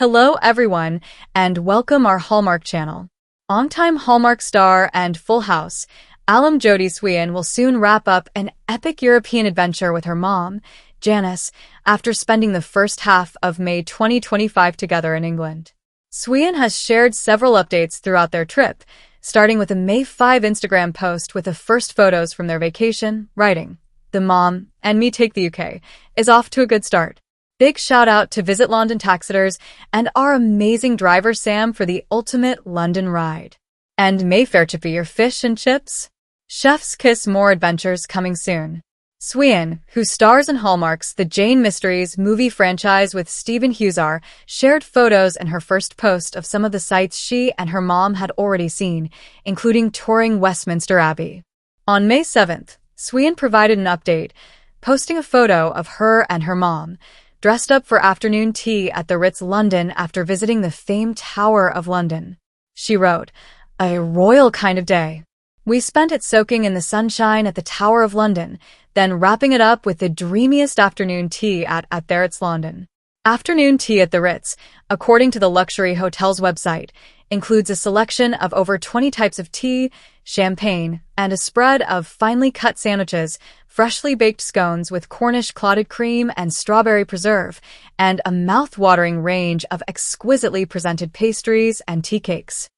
Hello everyone, and welcome our Hallmark channel. Longtime Hallmark star and Full House alum Jodie Sweetin will soon wrap up an epic European adventure with her mom, Janice, after spending the first half of May 2025 together in England. Sweetin has shared several updates throughout their trip, starting with a May 5 Instagram post with the first photos from their vacation, writing, "The mom and me take the UK is off to a good start. Big shout out to Visit London Taxiters and our amazing driver Sam for the ultimate London ride. And Mayfair chippy your fish and chips? Chef's kiss, more adventures coming soon." Sweetin, who stars in Hallmark's The Jane Mysteries movie franchise with Stephen Huszar, shared photos in her first post of some of the sights she and her mom had already seen, including touring Westminster Abbey. On May 7th, Sweetin provided an update, posting a photo of her and her mom, dressed up for afternoon tea at the Ritz London after visiting the famed Tower of London. She wrote, "A royal kind of day. We spent it soaking in the sunshine at the Tower of London, then wrapping it up with the dreamiest afternoon tea at the Ritz London." Afternoon tea at the Ritz, according to the luxury hotel's website, includes a selection of over 20 types of tea, champagne, and a spread of finely cut sandwiches, freshly baked scones with Cornish clotted cream and strawberry preserve, and a mouth-watering range of exquisitely presented pastries and tea cakes.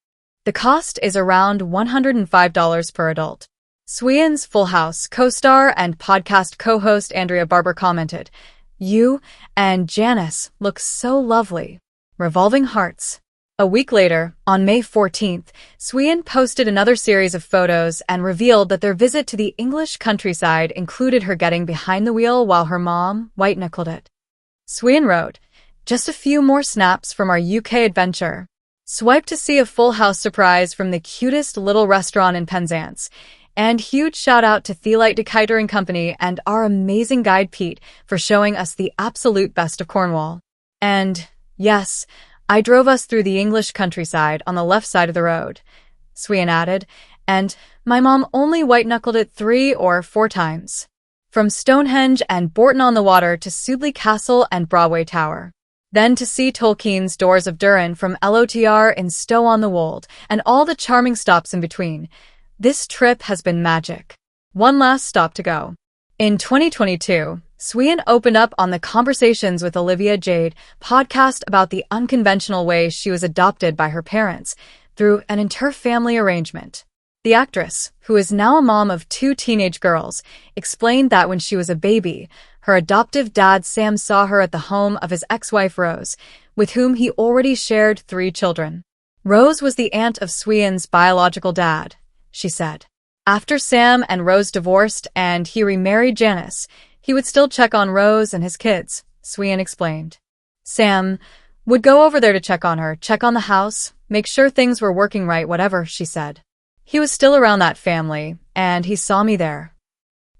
The cost is around $105 per adult. Sweetin's Full House co-star and podcast co-host Andrea Barber commented, "You and Janice look so lovely. Revolving hearts." A week later, on May 14th, Sweetin posted another series of photos and revealed that their visit to the English countryside included her getting behind the wheel while her mom white-knuckled it. Sweetin wrote, "Just a few more snaps from our UK adventure. Swipe to see a Full House surprise from the cutest little restaurant in Penzance. And huge shout out to Thelite de Catering Company and our amazing guide Pete for showing us the absolute best of Cornwall. And, yes, I drove us through the English countryside on the left side of the road," Sweetin added, "and my mom only white-knuckled it 3 or 4 times. From Stonehenge and Bourton-on-the-Water to Sudeley Castle and Broadway Tower. Then to see Tolkien's Doors of Durin from LOTR in Stow-on-the-Wold and all the charming stops in between. This trip has been magic. One last stop to go." In 2022, Sweetin opened up on the Conversations with Olivia Jade podcast about the unconventional way she was adopted by her parents through an inter-family arrangement. The actress, who is now a mom of 2 teenage girls, explained that when she was a baby, her adoptive dad Sam saw her at the home of his ex-wife Rose, with whom he already shared 3 children. Rose was the aunt of Sweetin's biological dad, she said. After Sam and Rose divorced and he remarried Janice, he would still check on Rose and his kids, Sweetin explained. Sam would go over there to check on her, check on the house, make sure things were working right, whatever, she said. He was still around that family, and he saw me there.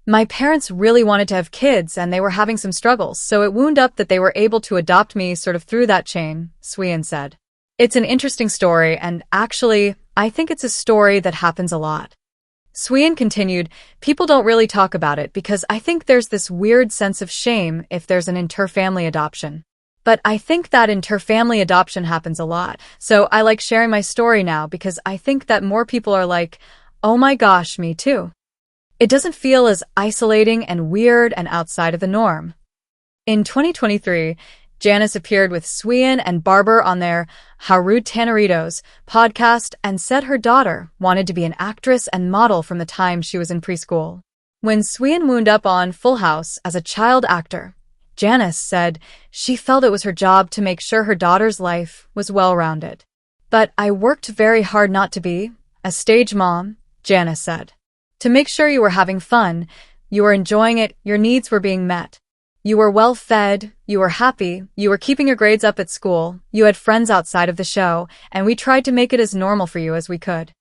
My parents really wanted to have kids and they were having some struggles, so it wound up that they were able to adopt me sort of through that chain, Sweetin said. It's an interesting story, and actually, I think it's a story that happens a lot. Sweetin continued, "People don't really talk about it because I think there's this weird sense of shame if there's an inter-family adoption. But I think that inter-family adoption happens a lot, so I like sharing my story now because I think that more people are like, oh my gosh, me too. It doesn't feel as isolating and weird and outside of the norm." In 2023, Janice appeared with Sweetin and Barber on their How Rude Tanneritos podcast and said her daughter wanted to be an actress and model from the time she was in preschool. When Sweetin wound up on Full House as a child actor, Janice said she felt it was her job to make sure her daughter's life was well-rounded. "But I worked very hard not to be a stage mom," Janice said. "To make sure you were having fun, you were enjoying it, your needs were being met. You were well fed, you were happy, you were keeping your grades up at school, you had friends outside of the show, and we tried to make it as normal for you as we could."